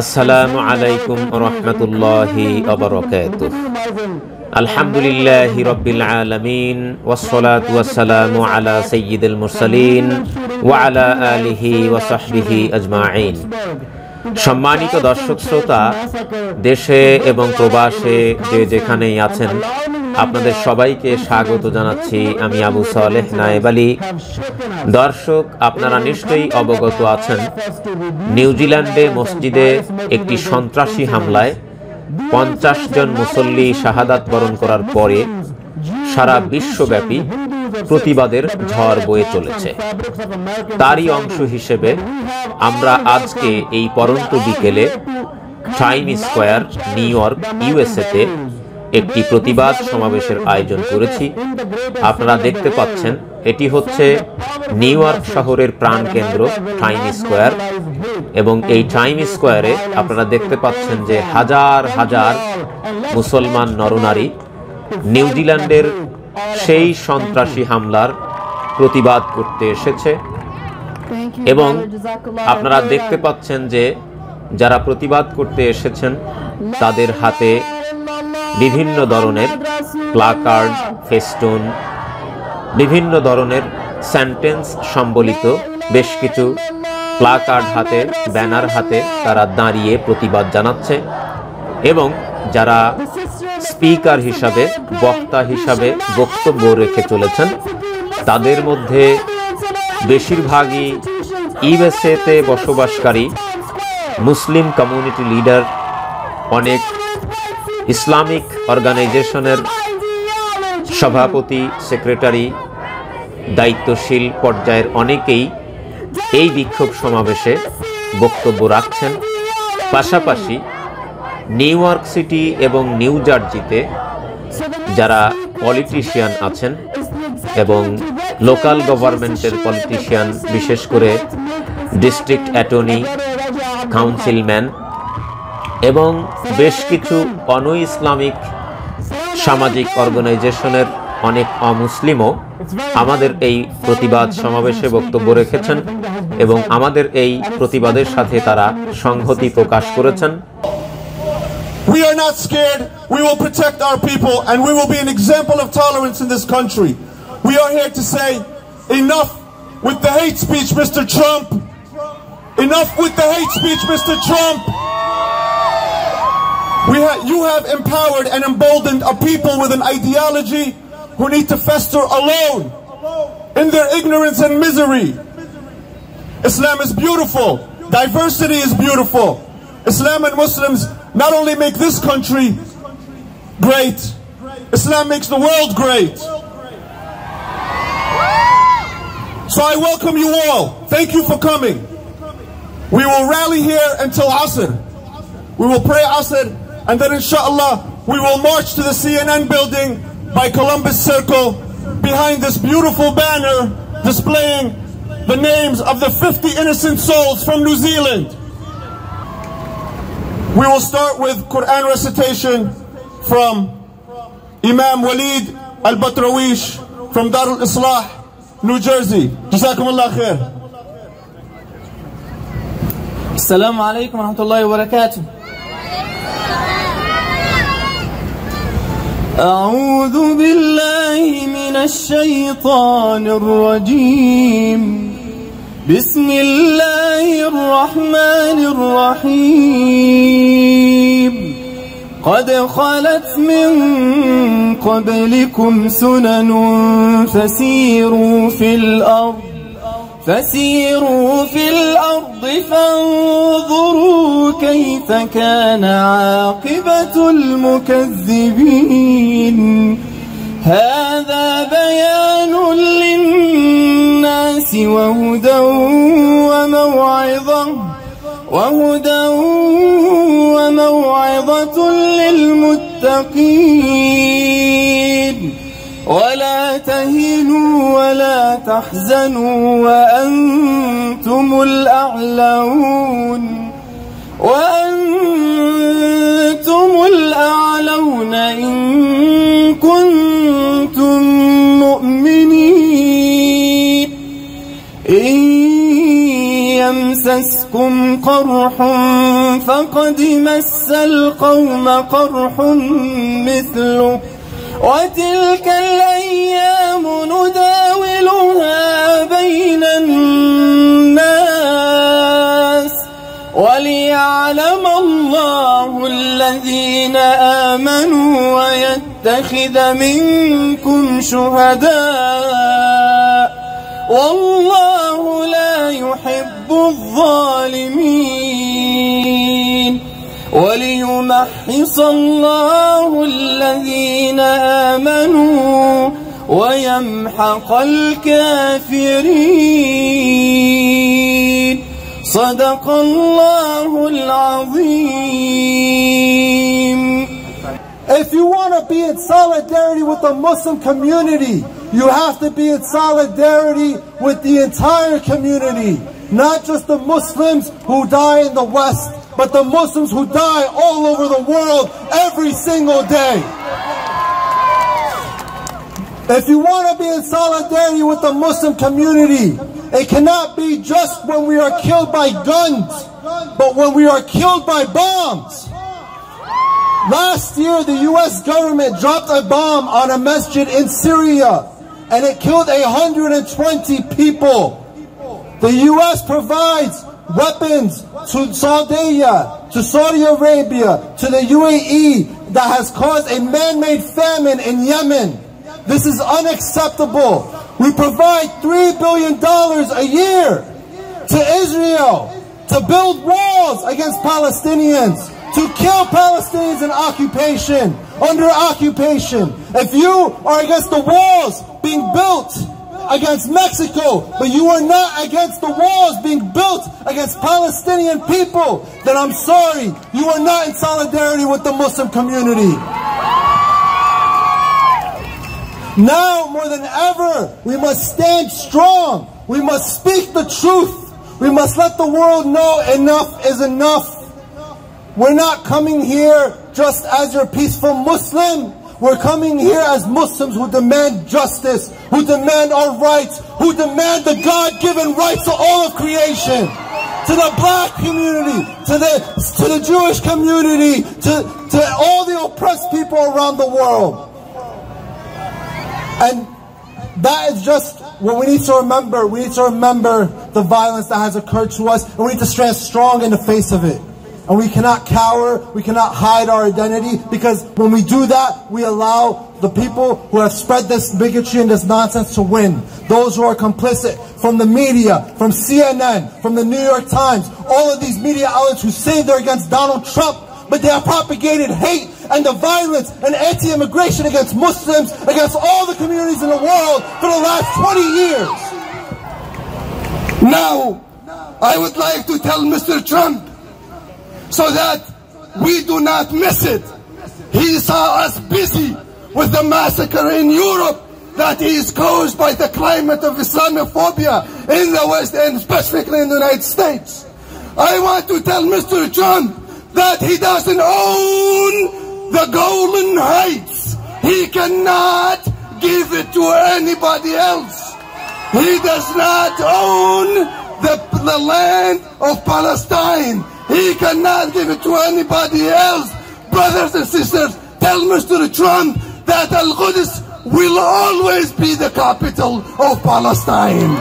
আসসালামু আলাইকুম ওয়া রাহমাতুল্লাহি ওয়া বারাকাতুহু। আলহামদুলিল্লাহি রাব্বিল আলামিন ওয়াসসালাতু ওয়াসসালামু আলা সাইয়্যিদিল মুরসালিন ওয়া আলা আলিহি ওয়া সাহবিহি আজমাইন। সম্মানিত দর্শক শ্রোতা, দেশে এবং প্রবাসে যে যেখানেই আছেন, আপনাদের সবাইকে স্বাগত জানাচ্ছি। আমি আবু সালেহ নায়েব আলী। দর্শক, আপনারা নিশ্চয়ই অবগত আছেন, নিউজিল্যান্ডে মসজিদে একটি সন্ত্রাসী হামলায় 50 জন মুসল্লি শাহাদাত বরণ করার পরে সারা বিশ্বব্যাপী প্রতিবাদের ঝড় বয়ে চলেছে। তারই অংশ হিসেবে আমরা আজকে এই পরন্ত বিকেলে টাইম স্কয়ার, নিউ ইয়র্ক, ইউএসএতে একটি প্রতিবাদ সমাবেশের আয়োজন করেছি। আপনারা দেখতে পাচ্ছেন, এটি হচ্ছে নিউ ইয়র্ক শহরের প্রাণকেন্দ্র টাইম স্কয়ার, এবং এই টাইম স্কয়ারে আপনারা দেখতে পাচ্ছেন যে হাজার হাজার মুসলমান নরনারী নিউজিল্যান্ডের সেই সন্ত্রাসী হামলার প্রতিবাদ করতে এসেছে। এবং আপনারা দেখতে পাচ্ছেন যে যারা প্রতিবাদ করতে এসেছেন তাদের হাতে বিভিন্ন ধরনের প্লাকার্ড, ফেস্টুন, বিভিন্ন ধরনের সেন্টেন্স সম্বলিত বেশ কিছু প্লাকার্ড হাতে, ব্যানার হাতে তারা দাঁড়িয়ে প্রতিবাদ জানাচ্ছে। এবং যারা স্পিকার হিসাবে, বক্তা হিসাবে বক্তব্য রেখে চলেছেন, তাদের মধ্যে বেশিরভাগই ইউএসএতে বসবাসকারী মুসলিম কমিউনিটি লিডার, অনেক ইসলামিক অর্গানাইজেশনের সভাপতি, সেক্রেটারি, দায়িত্বশীল পর্যায়ের অনেকেই এই বিক্ষোভ সমাবেশে বক্তব্য রাখছেন। পাশাপাশি নিউ ইয়র্ক সিটি এবং নিউ জার্সিতে যারা পলিটিশিয়ান আছেন এবং লোকাল গভর্নমেন্টের পলিটিশিয়ান, বিশেষ করে ডিস্ট্রিক্ট অ্যাটর্নি, কাউন্সিলম্যান এবং বেশ কিছু অন-ইসলামিক সামাজিক অর্গানাইজেশনের অনেক অমুসলিমও আমাদের এই প্রতিবাদ সমাবেশে বক্তব্য রেখেছেন এবং আমাদের এই প্রতিবাদের সাথে তারা সংহতি প্রকাশ করেছেন। We are not scared. We will protect our people and we will be an example of tolerance in this country. We are here to say enough with the hate speech, Mr. Trump. Enough with the hate speech, Mr. Trump. You have empowered and emboldened a people with an ideology who need to fester alone in their ignorance and misery. Islam is beautiful. Diversity is beautiful. Islam and Muslims not only make this country great, Islam makes the world great. So I welcome you all. Thank you for coming. We will rally here until Asr. We will pray Asr, and then In-Sha-Allah we will march to the CNN building by Columbus Circle behind this beautiful banner displaying the names of the 50 innocent souls from New Zealand. We will start with Quran recitation from Imam Walid Al-Batrawish from Dar al-Islah, New Jersey. Jazakumullah khair. Assalamu alaikum wa rahmatullahi wa barakatuh. أعوذ بالله من الشيطان الرجيم. بسم الله الرحمن الرحيم. قد خلت من قبلكم سنن فسيروا في الأرض فانظروا كيف كان عاقبة المكذبين. هذا بيان للناس وهدى وموعظة للمتقين. ولا تهنوا ولا تحزنوا وأنتم الأعلون إن كنتم مؤمنين. إن يمسسكم يمسسكم قرح فقد مس القوم قرح مثله وتلك الأيام نداولها بين الناس وليعلم الله الذين آمنوا ويتخذ منكم شهداء والله لا يحب الظالمين وليمحص الله الذين آمنوا ويمحق الكافرين صدق الله العظيم. If you want to be in solidarity with the Muslim community, you have to be in solidarity with the entire community. Not just the Muslims who die in the West, but the Muslims who die all over the world every single day. If you want to be in solidarity with the Muslim community, it cannot be just when we are killed by guns, but when we are killed by bombs. Last year, the US government dropped a bomb on a masjid in Syria, and it killed 120 people. The US provides weapons to Saudi Arabia, to the UAE, that has caused a man-made famine in Yemen. This is unacceptable. We provide $3 billion a year to Israel to build walls against Palestinians, to kill Palestinians in occupation, under occupation. If you are against the walls being built against Mexico, but you are not against the walls being built against Palestinian people, then I'm sorry, you are not in solidarity with the Muslim community. Now more than ever, we must stand strong. We must speak the truth. We must let the world know enough is enough. We're not coming here just as your peaceful Muslim. We're coming here as Muslims who demand justice, who demand our rights, who demand the God-given rights of all of creation. To the black community, to the Jewish community, to all the oppressed people around the world. And that is just what we need to remember. We need to remember the violence that has occurred to us, and we need to stand strong in the face of it. And we cannot cower, we cannot hide our identity, because when we do that, we allow the people who have spread this bigotry and this nonsense to win. Those who are complicit, from the media, from CNN, from the New York Times, all of these media outlets who say they're against Donald Trump, but they have propagated hate and the violence and anti-immigration against Muslims, against all the communities in the world for the last 20 years. Now, I would like to tell Mr. Trump, so that we do not miss it. He saw us busy with the massacre in Europe that is caused by the climate of Islamophobia in the West and specifically in the United States. I want to tell Mr. Trump that he doesn't own the Golan Heights. He cannot give it to anybody else. He does not own the land of Palestine. He cannot give it to anybody else. Brothers and sisters, tell Mr. Trump that Al-Quds will always be the capital of Palestine.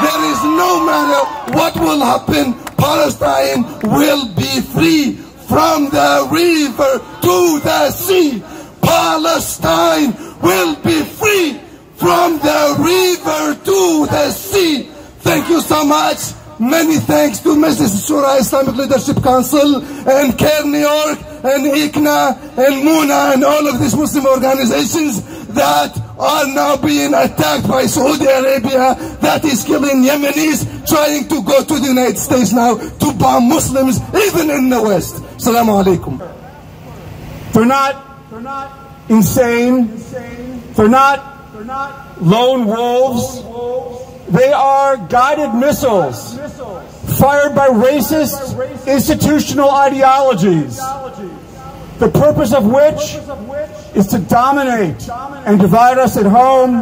There is no matter what will happen, Palestine will be free from the river to the sea. Palestine will be free from the river to the sea. Thank you so much. Many thanks to Mrs. Shura Islamic Leadership Council and CARE New York and ICNA and MUNA and all of these Muslim organizations that are now being attacked by Saudi Arabia, that is killing Yemenis, trying to go to the United States now to bomb Muslims even in the West. Assalamu alaikum. They're not insane. They're not lone wolves. They are guided missiles fired by racist institutional ideologies, the purpose of which is to dominate and divide us at home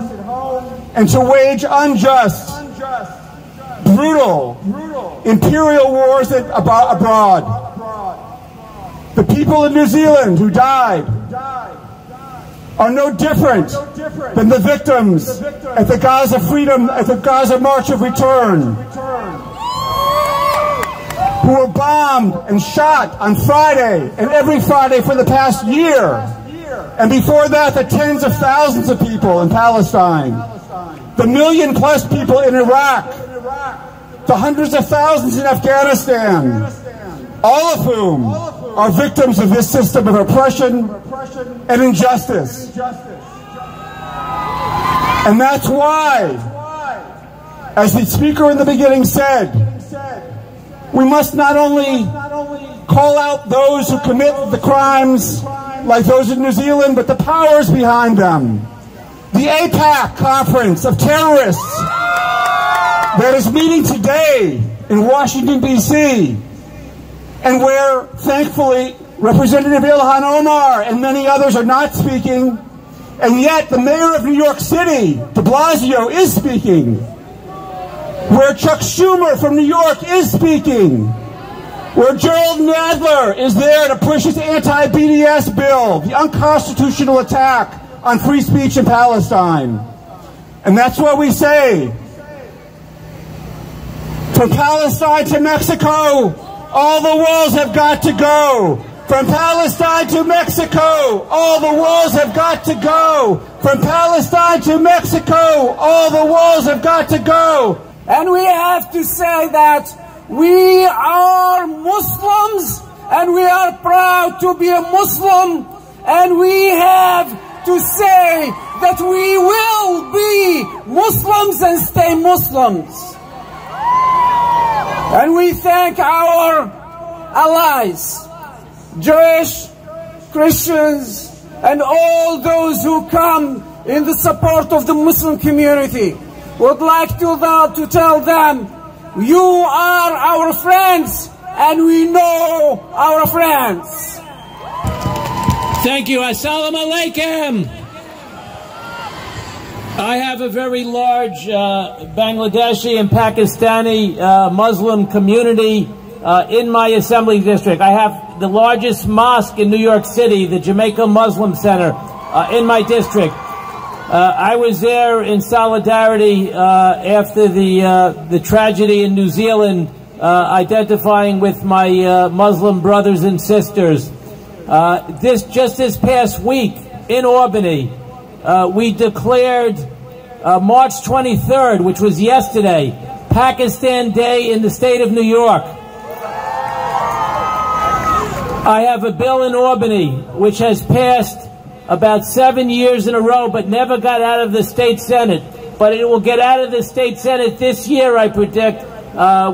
and to wage unjust, brutal imperial wars abroad. The people in New Zealand who died are no different than the victims at the Gaza Freedom, at the Gaza March of Return, who were bombed and shot on Friday and every Friday for the past year. And before that, the tens of thousands of people in Palestine, the million-plus people in Iraq, the hundreds of thousands in Afghanistan, all of whom are victims of this system of oppression and injustice. And that's why, as the speaker in the beginning said, we must not only call out those who commit the crimes like those in New Zealand, but the powers behind them. The AIPAC conference of terrorists that is meeting today in Washington, D.C., and where, thankfully, Representative Ilhan Omar and many others are not speaking, and yet the mayor of New York City, de Blasio, is speaking, where Chuck Schumer from New York is speaking, where Gerald Nadler is there to push his anti-BDS bill, the unconstitutional attack on free speech in Palestine. And that's what we say. From Palestine to Mexico, all the walls have got to go. From Palestine to Mexico, all the walls have got to go. From Palestine to Mexico, all the walls have got to go. And we have to say that we are Muslims, and we are proud to be a Muslim, and we have to say that we will be Muslims and stay Muslims. And we thank our allies, Jewish, Christians, and all those who come in the support of the Muslim community. Would like to tell them, you are our friends, and we know our friends. Thank you. Assalamu alaikum. I have a very large Bangladeshi and Pakistani Muslim community in my assembly district. I have the largest mosque in New York City, the Jamaica Muslim Center, in my district. I was there in solidarity after the tragedy in New Zealand, identifying with my Muslim brothers and sisters. Just this past week in Albany, we declared March 23rd, which was yesterday, Pakistan Day in the state of New York. I have a bill in Albany which has passed about 7 years in a row, but never got out of the state Senate. But it will get out of the state Senate this year, I predict,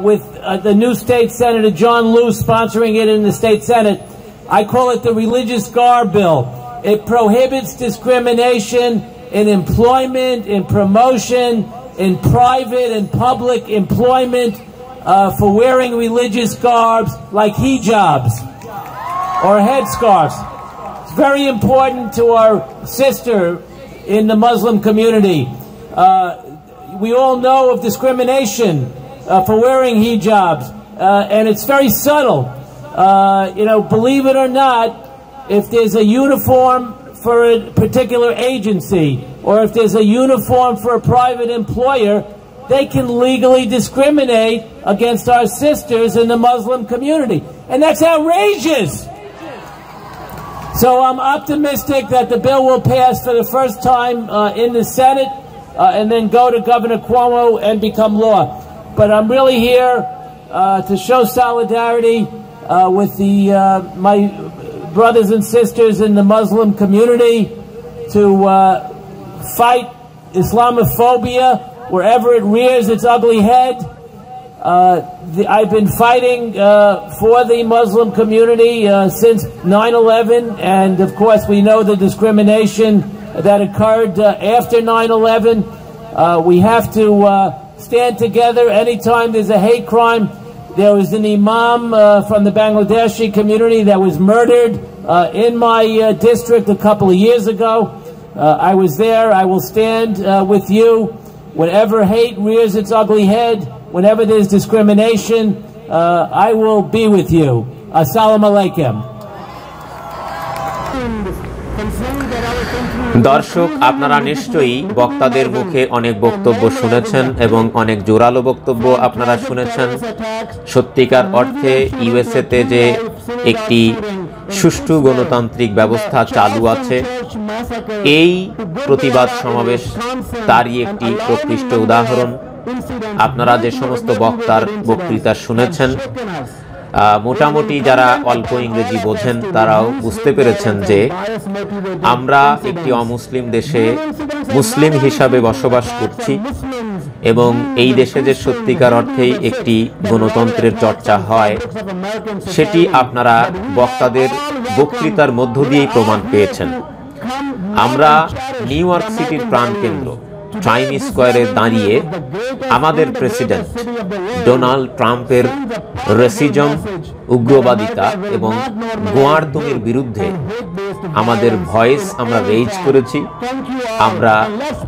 with the new state Senator John Liu sponsoring it in the state Senate. I call it the Religious Garb Bill. It prohibits discrimination in employment, in promotion, in private and public employment for wearing religious garbs like hijabs or headscarves. It's very important to our sister in the Muslim community. We all know of discrimination for wearing hijabs, and it's very subtle. Believe it or not, if there's a uniform for a particular agency, or if there's a uniform for a private employer, they can legally discriminate against our sisters in the Muslim community. And that's outrageous. So I'm optimistic that the bill will pass for the first time in the Senate and then go to Governor Cuomo and become law. But I'm really here to show solidarity with my brothers and sisters in the Muslim community, to fight Islamophobia wherever it rears its ugly head. I've been fighting for the Muslim community since 9/11, and of course we know the discrimination that occurred after 9/11. We have to stand together anytime there's a hate crime. There was an imam from the Bangladeshi community that was murdered in my district a couple of years ago. I was there. I will stand with you whenever hate rears its ugly head whenever there's discrimination, I will be with you. Assalamu alaikum. দর্শক, আপনারা নিশ্চয়ই বক্তাদের মুখে অনেক বক্তব্য শুনেছেন এবং অনেক জোরালো বক্তব্য আপনারা শুনেছেন। সত্যিকার অর্থে ইউএসএতে যে একটি সুষ্ঠু গণতান্ত্রিক ব্যবস্থা চালু আছে, এই প্রতিবাদ সমাবেশ তারই একটি প্রকৃষ্ট উদাহরণ। আপনারা যে সমস্ত বক্তার বক্তৃতা শুনেছেন, মোটামুটি যারা অল্প ইংরেজি বোঝেন তারাও বুঝতে পেরেছেন যে আমরা একটি অমুসলিম দেশে মুসলিম হিসাবে বসবাস করছি এবং এই দেশে যে সত্যিকার অর্থেই একটি গণতন্ত্রের চর্চা হয় সেটি আপনারা বক্তাদের বক্তৃতার মধ্য দিয়েই প্রমাণ পেয়েছেন। আমরা নিউ ইয়র্ক সিটির প্রাণকেন্দ্র টাইম স্কোয়ারে দাঁড়িয়ে আমাদের প্রেসিডেন্ট ডোনাল্ড ট্রাম্পের রেসিজম, উগ্রবাদিতা এবং গোয়ারদুমির বিরুদ্ধে আমাদের ভয়েস আমরা রেইজ করেছি, আমরা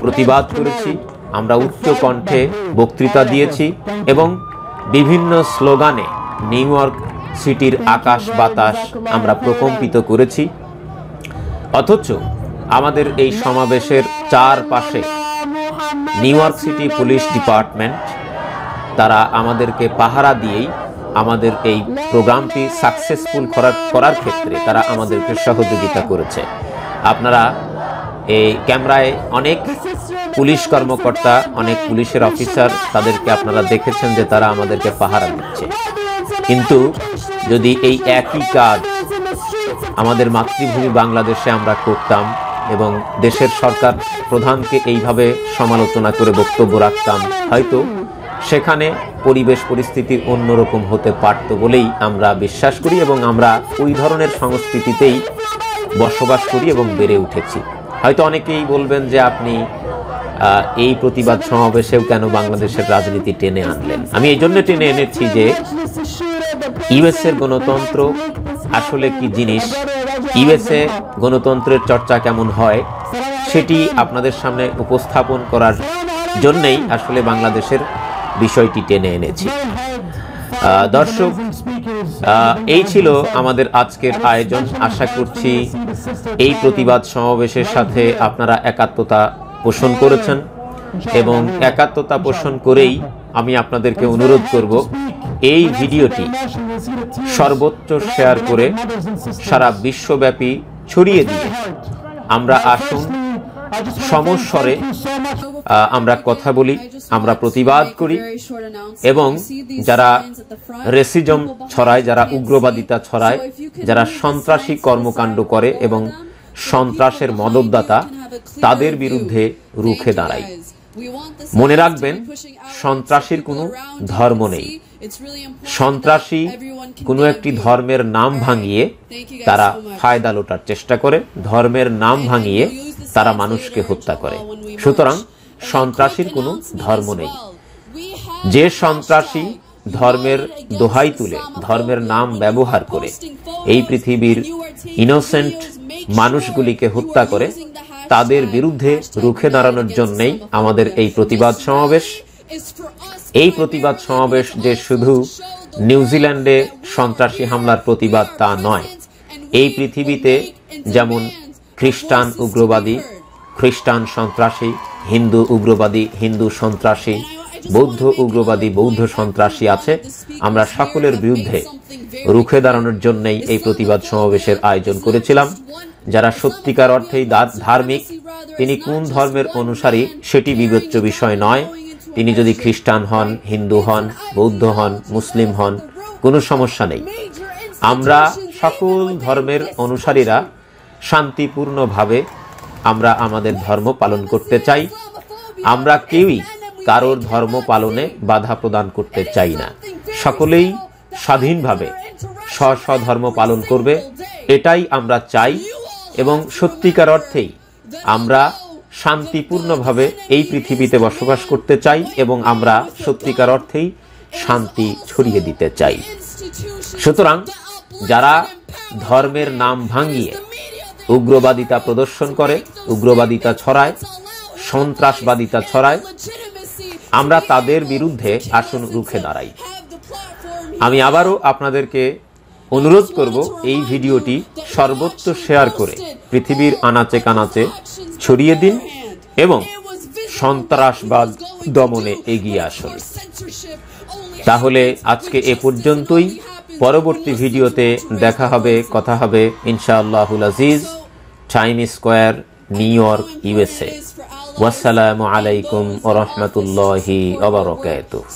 প্রতিবাদ করেছি, আমরা উচ্চ কণ্ঠে বক্তৃতা দিয়েছি এবং বিভিন্ন স্লোগানে নিউ ইয়র্ক সিটির আকাশ বাতাস আমরা প্রকম্পিত করেছি। অথচ আমাদের এই সমাবেশের চারপাশে new York city police department তারা আমাদেরকে পাহারা দিয়েই আমাদের এই প্রোগ্রামটি সাকসেসফুল করার ক্ষেত্রে তারা আমাদেরকে সহযোগিতা করেছে। আপনারা এই ক্যামেরায় অনেক পুলিশ কর্মকর্তা, অনেক পুলিশের অফিসার, তাদেরকে আপনারা দেখেছেন যে তারা আমাদেরকে পাহারা দিচ্ছে। কিন্তু যদি এই একই কাজ আমাদের মাতৃভূমি বাংলাদেশে আমরা করতাম এবং দেশের সরকার প্রধানকে এইভাবে সমালোচনা করে বক্তব্য রাখতাম, হয়তো সেখানে পরিবেশ পরিস্থিতি অন্যরকম হতে পারত বলেই আমরা বিশ্বাস করি এবং আমরা ওই ধরনের সংস্কৃতিতেই বসবাস করি এবং বেড়ে উঠেছি। হয়তো অনেকেই বলবেন যে আপনি এই প্রতিবাদ সমাবেশেও কেন বাংলাদেশের রাজনীতি টেনে আনলেন। আমি এই জন্য টেনে এনেছি যে ইউএসএর গণতন্ত্র আসলে কি জিনিস, ইউএসএ গণতন্ত্রের চর্চা কেমন হয় সেটি আপনাদের সামনে উপস্থাপন করার জন্যই আসলে বাংলাদেশের বিষয়টি টেনে এনেছি। দর্শক, এই ছিল আমাদের আজকের আয়োজন। আশা করছি এই প্রতিবাদ সমাবেশের সাথে আপনারা একাত্মতা পোষণ করেছেন এবং একাত্মতা পোষণ করেই আমি আপনাদেরকে অনুরোধ করব এই ভিডিওটি সর্বোচ্চ শেয়ার করে সারা বিশ্বব্যাপী ছড়িয়ে দিয়ে আমরা আসুন সমস্বরে আমরা কথা বলি, আমরা প্রতিবাদ করি এবং যারা রেসিজম ছড়ায়, যারা উগ্রবাদিতা ছড়ায়, যারা সন্ত্রাসী কর্মকাণ্ড করে এবং সন্ত্রাসের মদতদাতা, তাদের বিরুদ্ধে রুখে দাঁড়াই। মনে রাখবেন, সন্ত্রাসীর কোনো ধর্ম নেই। সন্ত্রাসী কোনো একটি ধর্মের নাম ভাঙিয়ে তারা ফায়দা লোটার চেষ্টা করে, ধর্মের নাম ভাঙিয়ে তারা মানুষকে হত্যা করে। সুতরাং সন্ত্রাসীর কোনো ধর্ম নেই। যে সন্ত্রাসী ধর্মের দোহাই তুলে, ধর্মের নাম ব্যবহার করে এই পৃথিবীর ইনোসেন্ট মানুষগুলিকে হত্যা করে, তাদের বিরুদ্ধে রুখে দাঁড়ানোর জন্যই আমাদের এই প্রতিবাদ সমাবেশ। এই প্রতিবাদ সমাবেশ যে শুধু নিউজিল্যান্ডে সন্ত্রাসী হামলার প্রতিবাদ তা নয়, এই পৃথিবীতে যেমন খ্রিস্টান উগ্রবাদী, খ্রিস্টান সন্ত্রাসী, হিন্দু উগ্রবাদী, হিন্দু সন্ত্রাসী, বৌদ্ধ উগ্রবাদী, বৌদ্ধ সন্ত্রাসী আছে, আমরা সকলের বিরুদ্ধে রুখে দাঁড়ানোর জন্যই এই প্রতিবাদ সমাবেশের আয়োজন করেছিলাম। যারা সত্যিকার অর্থেই ধার্মিক, তিনি কোন ধর্মের অনুসারী সেটি বিবেচ্য বিষয় নয়। তিনি যদি খ্রিস্টান হন, হিন্দু হন, বৌদ্ধ হন, মুসলিম হন, কোনো সমস্যা নেই। আমরা সকল ধর্মের অনুসারীরা শান্তিপূর্ণভাবে আমরা আমাদের ধর্ম পালন করতে চাই। আমরা কেউই কারোর ধর্ম পালনে বাধা প্রদান করতে চাই না। সকলেই স্বাধীনভাবে স্ব ধর্ম পালন করবে, এটাই আমরা চাই এবং সত্যিকার অর্থেই আমরা শান্তিপূর্ণভাবে এই পৃথিবীতে বসবাস করতে চাই এবং আমরা সত্যিকার অর্থেই শান্তি ছড়িয়ে দিতে চাই। সুতরাং যারা ধর্মের নাম ভাঙিয়ে উগ্রবাদিতা প্রদর্শন করে, উগ্রবাদিতা ছড়ায়, সন্ত্রাসবাদিতা ছড়ায়, আমরা তাদের বিরুদ্ধে আসুন রুখে দাঁড়াই। আমি আবারও আপনাদেরকে অনুরোধ করব এই ভিডিওটি সর্বত্র শেয়ার করে পৃথিবীর আনাচে কানাচে ছড়িয়ে দিন এবং সন্ত্রাসবাদ দমনে এগিয়ে আসুন। তাহলে আজকে এ পর্যন্তই। পরবর্তী ভিডিওতে দেখা হবে, কথা হবে ইনশাআল্লাহুল আজিজ, Times Square, New York, USA. ওয়াসসালামু আলাইকুম ওয়া রাহমাতুল্লাহি ওয়া বারাকাতুহু।